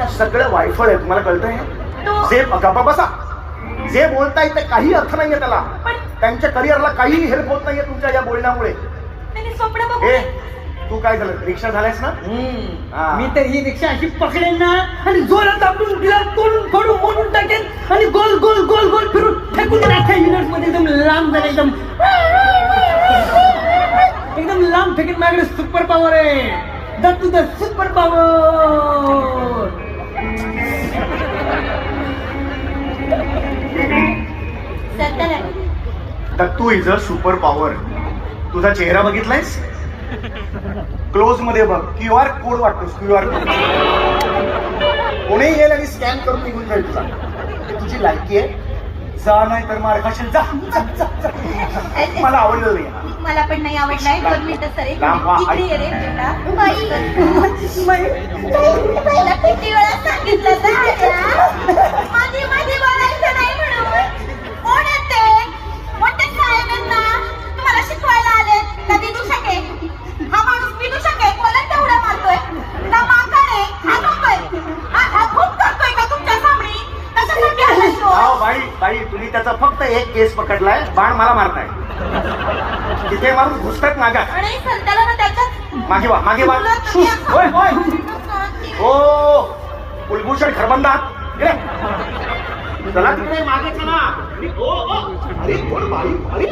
सगळं वायफळ आहे, तुम्हाला कळतंय? तो- जे गप्पा बसा, जे बोलताय ते काही अर्थ नाहीये त्याला. त्यांच्या करिअरला काही हेल्प होत नाहीये तुमच्या या बोलण्यामुळे. त्यांनी स्वप्न बघू. ए तू काय झालं, रिक्षा झालायस ना? हा. मी तर ही रिक्षा अशी पकडेन ना आणि जोरात आपण तिला तोडून फोडून मोडून टाकेन आणि गोल गोल गोल गोल फिरून फेकून टाकेन युनिट मध्ये एकदम लांब जाईल, एकदम एकदम लांब फेकेन. माझ्याकडे सुपर पॉवर आहे. The two the super power. सत्तर दत्तू इज अ सुपर पॉवर. तुझा चेहरा बघितलायस? क्लोज मध्ये बघ, QR कोड वाटतोस, QR कोड. कोणी येईल आणि स्कॅन करून निघून जाईल तुला. हे तुझी लायकी आहे. जा नाही तर मार खाशील. जा जा, जा, जा. मला आवडलं नाही. मला पण नाही आवडलाय. 2 मिनिटं सर, लांब व्हा. इकडे ये रे बेटा. पहिला किती वेळा सांगितलं ना, मध्ये मध्ये बोलायचं नाही म्हणून. कोण येते? मोठे साहेब आहेत ना, तुम्हाला शिकवायला आले का विदू शके? हा माणूस विदू शके, कोणाला तेवढा मारतोय का? माकाने हा करतोय, हा खूप करतोय का तुमच्या सामने? कशासाठी आलाय तो? बाई बाई, तुम्ही त्याचा फक्त एक केस पकडलाय, बाण मला मारताय. तिथे मारून घुसतात मागात. आणि संताला ना त्याच्यात मागे वा, मागे वा. होय होय. ओ कुलभूषण खरबंदात इकडे. चला तिकडे मागे चला. अरे कोण बाई? अरे